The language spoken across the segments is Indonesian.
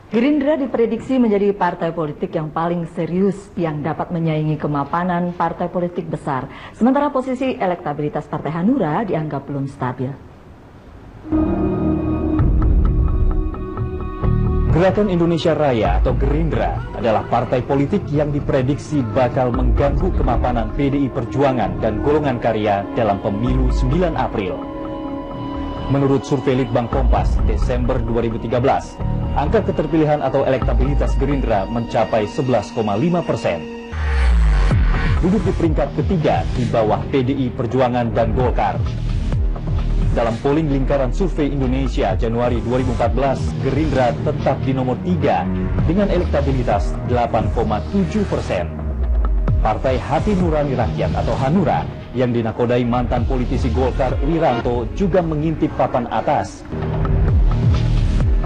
Gerindra diprediksi menjadi partai politik yang paling serius yang dapat menyaingi kemapanan partai politik besar. Sementara posisi elektabilitas Partai Hanura dianggap belum stabil. Gerakan Indonesia Raya atau Gerindra adalah partai politik yang diprediksi bakal mengganggu kemapanan PDI Perjuangan dan golongan karya dalam pemilu 9 April. Menurut survei Litbang Kompas Desember 2013, angka keterpilihan atau elektabilitas Gerindra mencapai 11,5%. Duduk di peringkat ketiga di bawah PDI Perjuangan dan Golkar. Dalam polling lingkaran survei Indonesia Januari 2014, Gerindra tetap di nomor 3 dengan elektabilitas 8,7%. Partai Hati Nurani Rakyat atau Hanura yang dinakodai mantan politisi Golkar Wiranto juga mengintip papan atas.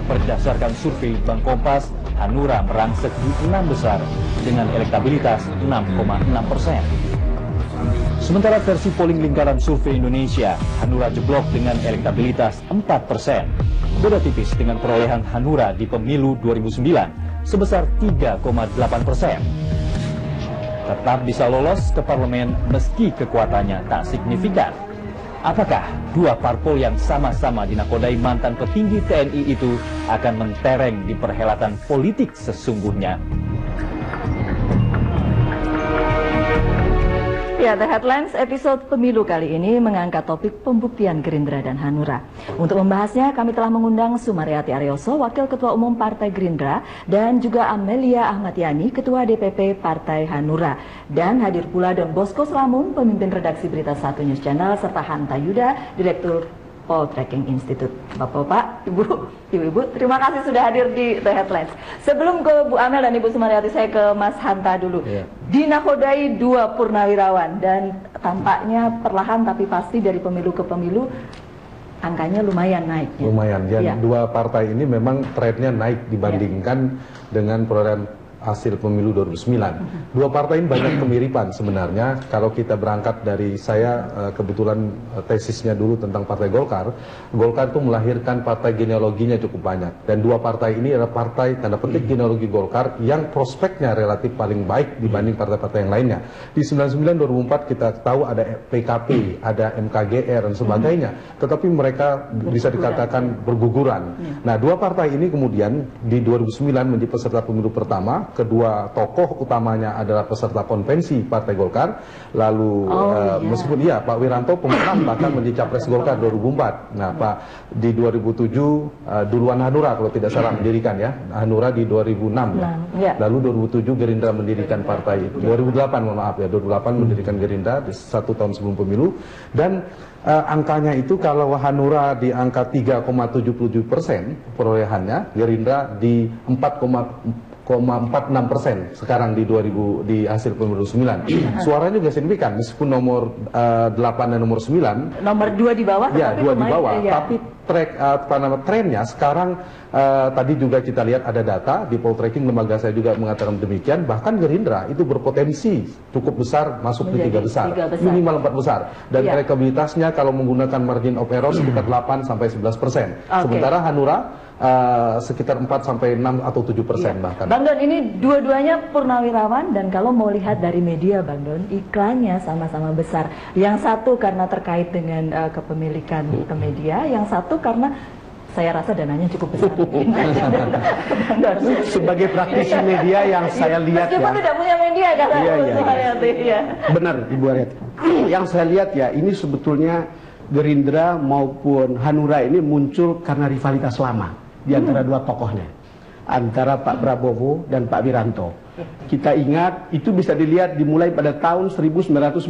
Berdasarkan survei Bank Kompas, Hanura merangsek di 6 besar dengan elektabilitas 6,6%. Sementara versi polling lingkaran survei Indonesia, Hanura jeblok dengan elektabilitas 4%. Beda tipis dengan perolehan Hanura di pemilu 2009 sebesar 3,8%. Tetap bisa lolos ke parlemen meski kekuatannya tak signifikan. Apakah dua parpol yang sama-sama dinakodai mantan petinggi TNI itu akan mentereng di perhelatan politik sesungguhnya? Ya, The Headlines episode pemilu kali ini mengangkat topik pembuktian Gerindra dan Hanura. Untuk membahasnya, kami telah mengundang Sumaryati Aryoso, Wakil Ketua Umum Partai Gerindra, dan juga Amelia Ahmad Yani, Ketua DPP Partai Hanura. Dan hadir pula Don Bosco Slamun, Pemimpin Redaksi Berita 1 News Channel, serta Hanta Yuda, Direktur Poltreking Institute. Bapak-bapak, ibu-ibu, terima kasih sudah hadir di The Headlines. Sebelum ke Bu Amel dan Ibu Sumaryati, saya ke Mas Hanta dulu. Dinakodai dua purnawirawan dan tampaknya perlahan tapi pasti dari pemilu ke pemilu angkanya lumayan naik. Lumayan, ya. Dua partai ini memang trennya naik dibandingkan dengan perolehan hasil pemilu 2009. Dua partai ini banyak kemiripan sebenarnya. Kalau kita berangkat dari saya, kebetulan tesisnya dulu tentang Partai Golkar. Golkar itu melahirkan partai genealoginya cukup banyak. Dan dua partai ini adalah partai tanda petik genealogi Golkar yang prospeknya relatif paling baik dibanding partai-partai yang lainnya. Di 99-2004 kita tahu ada PKP, ada MKGR dan sebagainya. Tetapi mereka bisa dikatakan berguguran. Nah, dua partai ini kemudian di 2009 menjadi peserta pemilu pertama. Kedua tokoh utamanya adalah peserta konvensi Partai Golkar. Lalu meskipun Pak Wiranto pemenang bahkan menjadi capres Golkar 2004. Nah, Pak di 2007 duluan Hanura kalau tidak salah mendirikan ya. Hanura di 2006. Lalu 2007 Gerindra mendirikan partai. 2008 mohon maaf ya, 2008 mendirikan Gerindra 1 tahun sebelum pemilu. Dan angkanya itu kalau Hanura di angka 3,77% perolehannya, Gerindra di 4,46% sekarang di hasil pemilu 9. Suaranya juga signifikan meskipun nomor 8 dan nomor 9. Nomor 2 di bawah. Ya, 2 di bawah. Tapi trennya sekarang tadi juga kita lihat ada data di Poltreking, lembaga saya juga mengatakan demikian. Bahkan Gerindra itu berpotensi cukup besar masuk di 3 besar, minimal 4 besar. Dan elektabilitasnya kalau menggunakan margin of error sekitar 8-11%. Sementara Hanura sekitar 4-6 atau 7% bahkan. Bang Don, ini dua-duanya purnawirawan dan kalau mau lihat dari media Bang Don, iklannya sama-sama besar. Yang satu karena terkait dengan kepemilikan ke media, yang satu karena saya rasa dananya cukup besar. Sebagai praktisi media yang saya lihat meskipun tidak punya media kan? Benar Ibu Aryati. Yang saya lihat ya, ini sebetulnya Gerindra maupun Hanura ini muncul karena rivalitas lama di antara dua tokohnya, antara Pak Prabowo dan Pak Wiranto. Kita ingat itu bisa dilihat dimulai pada tahun 1998.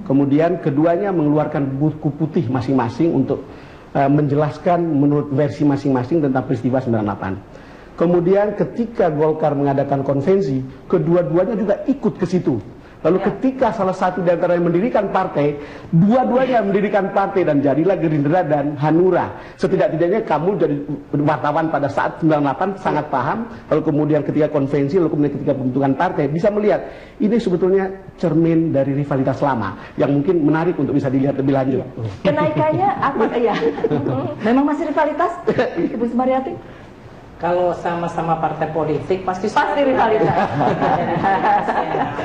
Kemudian keduanya mengeluarkan buku putih masing-masing untuk menjelaskan menurut versi masing-masing tentang peristiwa 98. Kemudian ketika Golkar mengadakan konvensi, kedua-duanya juga ikut ke situ. Lalu ketika salah satu di antara yang mendirikan partai, dua-duanya mendirikan partai dan jadilah Gerindra dan Hanura. Setidak-tidaknya kamu jadi wartawan pada saat 98 sangat paham. Lalu kemudian ketika konvensi, lalu kemudian ketika pembentukan partai, bisa melihat ini sebetulnya cermin dari rivalitas lama yang mungkin menarik untuk bisa dilihat lebih lanjut. Kenaikannya apa ya? Memang masih rivalitas, Ibu Sumaryati? Kalau sama-sama partai politik pasti rivalitas.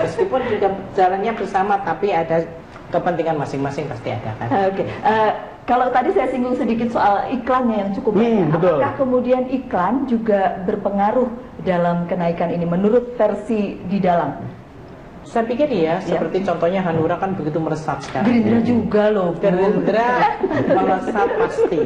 Meskipun juga jalannya bersama, tapi ada kepentingan masing-masing pasti ada kan. Oke. Kalau tadi saya singgung sedikit soal iklannya yang cukup banyak, betul. apakah kemudian iklan juga berpengaruh dalam kenaikan ini menurut versi di dalam? Saya pikir ya, seperti contohnya Hanura kan begitu meresap sekarang. Gerindra juga loh. Gerindra melesat pasti.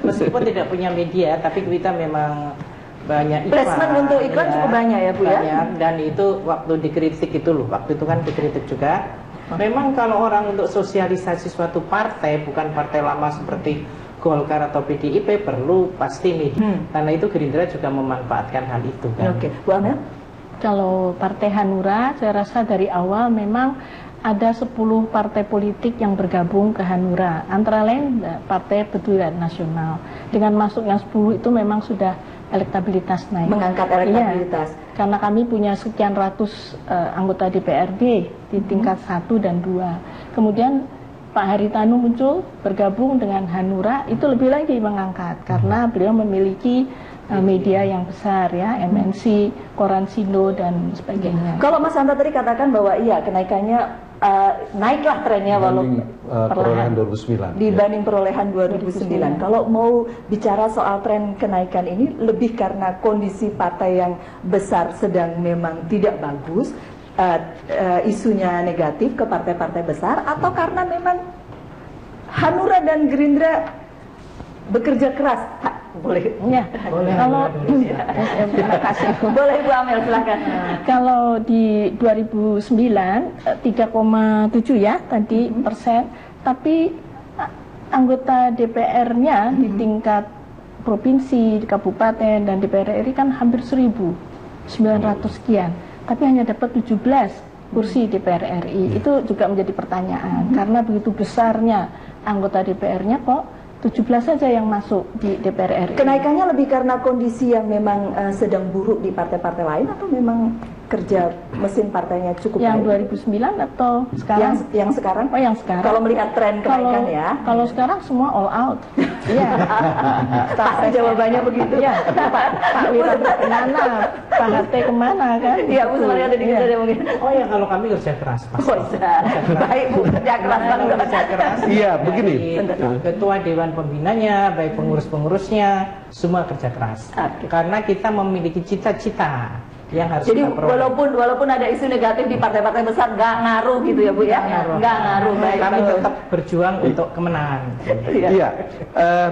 Meskipun tidak punya media, tapi kita memang banyak iklan. Placement untuk iklan cukup banyak ya Bu ya? Banyak, dan itu waktu dikritik itu loh, waktu itu kan dikritik juga. Memang kalau orang untuk sosialisasi suatu partai, bukan partai lama seperti Golkar atau PDIP, perlu pasti media. Karena itu Gerindra juga memanfaatkan hal itu kan. Oke, Bu Amel? Kalau Partai Hanura, saya rasa dari awal memang ada 10 partai politik yang bergabung ke Hanura. Antara lain Partai Peduli Nasional. Dengan masuk yang 10 itu memang sudah elektabilitas naik. Mengangkat elektabilitas. Iya, karena kami punya sekian ratus anggota DPRD di tingkat 1 dan 2. Kemudian Pak Haritanu muncul bergabung dengan Hanura, itu lebih lagi mengangkat karena beliau memiliki media yang besar ya, MNC, Koran Sindo dan sebagainya. Kalau Mas Hanta tadi katakan bahwa iya kenaikannya naiklah trennya walaupun perolehan 2009 dibanding perolehan 2009. Kalau mau bicara soal tren kenaikan ini lebih karena kondisi partai yang besar sedang memang tidak bagus, isunya negatif ke partai-partai besar, atau karena memang Hanura dan Gerindra bekerja keras? Boleh ya, boleh. Kalau terima kasih. Boleh Bu Amel, silakan. Kalau di 2009 3,7 ya tadi persen, tapi anggota DPR-nya di tingkat provinsi, di kabupaten dan DPR RI kan hampir 1.900 sekian, tapi hanya dapat 17 kursi DPR RI. Itu juga menjadi pertanyaan karena begitu besarnya anggota DPR-nya kok 17 saja yang masuk di DPR RI. Kenaikannya lebih karena kondisi yang memang sedang buruk di partai-partai lain, atau memang kerja mesin partainya cukup yang baik? 2009 atau sekarang? Yang sekarang? Oh, yang sekarang. Kalau melihat tren kenaikan ya. Kalau sekarang semua all out. Iya. Pasti jawabannya begitu. Ya. Pak Wiranto kemana? Pak HT kemana kan? Iya, Bu Sumaryati di kita mungkin. Oh ya, kalau kami kerja keras pasti. Oh, baik Bu, kerja keras banget. Kerja keras. Iya, begini. Ketua Dewan Pembinanya, baik pengurus-pengurusnya, semua kerja keras. Karena kita memiliki cita-cita yang harus jadi kita peroleh. walaupun ada isu negatif di partai-partai besar, nggak ngaruh gitu ya Bu ya? Nggak ngaruh. Baik, kami bagus. tetap berjuang untuk kemenangan. Iya,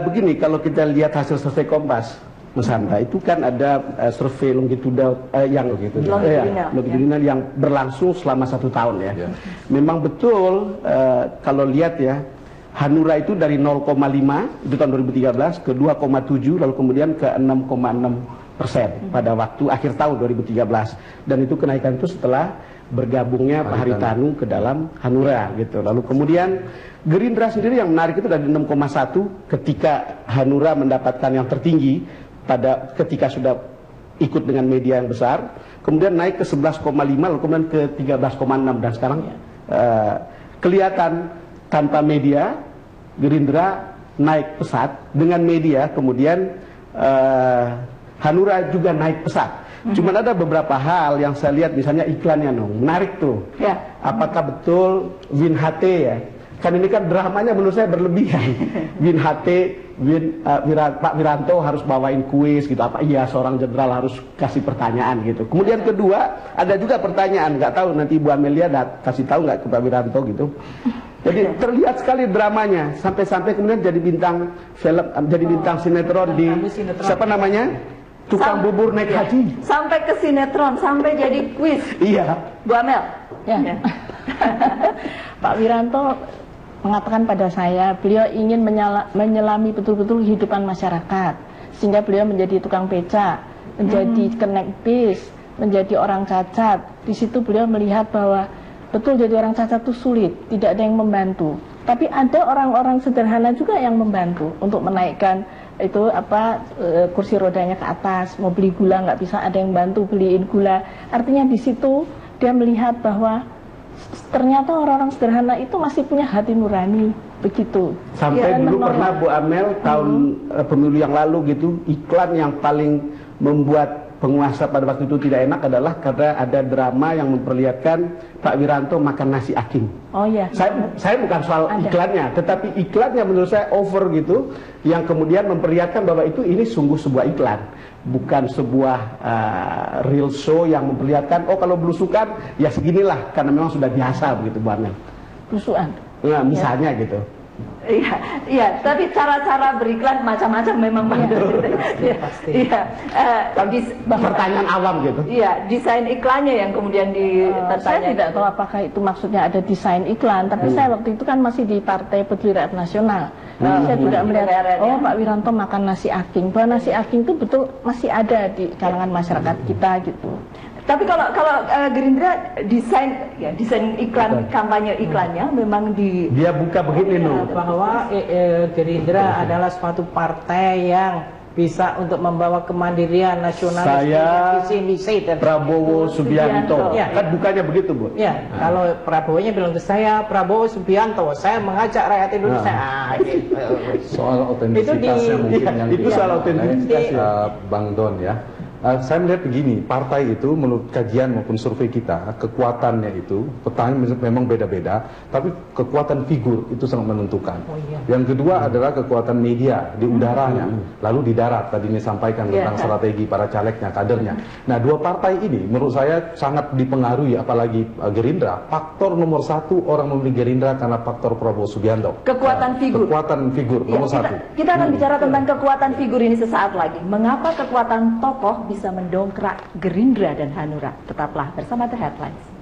begini, kalau kita lihat hasil survei Kompas, Mas Hanta, itu kan ada survei longitudinal longitudinal yang berlangsung selama 1 tahun ya. Memang betul kalau lihat ya, Hanura itu dari 0,5 itu tahun 2013 ke 2,7 lalu kemudian ke 6,6% pada waktu akhir tahun 2013, dan itu kenaikan itu setelah bergabungnya Pak Haritanu ke dalam Hanura gitu. Lalu kemudian Gerindra sendiri yang menarik itu dari 6,1 ketika Hanura mendapatkan yang tertinggi pada ketika sudah ikut dengan media yang besar, kemudian naik ke 11,5 lalu kemudian ke 13,6, dan sekarang kelihatan tanpa media Gerindra naik pesat, dengan media kemudian Hanura juga naik pesat. Cuman ada beberapa hal yang saya lihat, misalnya iklannya menarik tuh. Ya. Apakah betul Win HT ya? Kan ini kan dramanya menurut saya berlebihan. Win HT, Pak Wiranto harus bawain kuis gitu. Apa iya seorang jenderal harus kasih pertanyaan gitu. Kemudian kedua, ada juga pertanyaan, nggak tahu nanti Ibu Amelia kasih tahu nggak ke Pak Wiranto gitu. Jadi terlihat sekali dramanya, sampai-sampai kemudian jadi bintang film, jadi bintang sinetron di siapa namanya? Tukang bubur naik haji. Sampai ke sinetron, sampai jadi kuis. Iya. Bu Amel. Ya. Pak Wiranto mengatakan pada saya, beliau ingin menyelami betul-betul kehidupan masyarakat, sehingga beliau menjadi tukang beca, menjadi kenek bis, menjadi orang cacat. Di situ beliau melihat bahwa betul jadi orang cacat itu sulit, tidak ada yang membantu. Tapi ada orang-orang sederhana juga yang membantu untuk menaikkan itu kursi rodanya ke atas, mau beli gula nggak bisa, ada yang bantu beliin gula. Artinya di situ dia melihat bahwa ternyata orang-orang sederhana itu masih punya hati nurani begitu. Sampai Ya, dulu menolong. pernah Bu Amel tahun pemilu yang lalu gitu, iklan yang paling membuat penguasa pada waktu itu tidak enak adalah karena ada drama yang memperlihatkan Pak Wiranto makan nasi aking. Oh ya. Saya bukan soal Ada. iklannya, tetapi iklannya menurut saya over gitu, yang kemudian memperlihatkan bahwa ini sungguh sebuah iklan, bukan sebuah real show yang memperlihatkan oh kalau belusukan ya seginilah karena memang sudah biasa begitu Bu Amel. Belusuan. Nah, misalnya gitu. Iya, iya. Tapi cara-cara beriklan macam-macam memang Bang Don. Iya, iya. Pertanyaan awam gitu. Iya, desain iklannya yang kemudian Saya tidak tahu apakah itu maksudnya ada desain iklan, tapi saya waktu itu kan masih di Partai Peduli Rakyat Nasional. Saya juga melihat, oh Pak Wiranto makan nasi aking. Bahwa nasi aking itu betul masih ada di kalangan masyarakat kita gitu. Tapi kalau Gerindra desain iklan kampanye iklannya memang Dia buka begini loh. Bahwa Gerindra adalah suatu partai yang bisa untuk membawa kemandirian nasional. Saya visi misi dan Prabowo Subianto. Ya, Kan bukanya begitu, Bu. ya, kalau Prabowo-nya bilang ke saya Prabowo Subianto, saya mengajak rakyat Indonesia. Gitu. Soal otentisitasnya mungkin yang itu soal otentisitas ya. Bang Don ya. Saya melihat begini, partai itu menurut kajian maupun survei kita, kekuatannya itu, petanya memang beda-beda, tapi kekuatan figur itu sangat menentukan. Yang kedua adalah kekuatan media di udaranya, lalu di darat, tadi ini sampaikan tentang strategi para calegnya, kadernya. Nah, dua partai ini menurut saya sangat dipengaruhi, apalagi Gerindra, faktor nomor satu orang memilih Gerindra karena faktor Prabowo Subianto. kekuatan figur. Kekuatan figur nomor satu. Kita akan bicara tentang kekuatan figur ini sesaat lagi. Mengapa kekuatan tokoh bisa mendongkrak Gerindra dan Hanura? Tetaplah bersama The Headlines.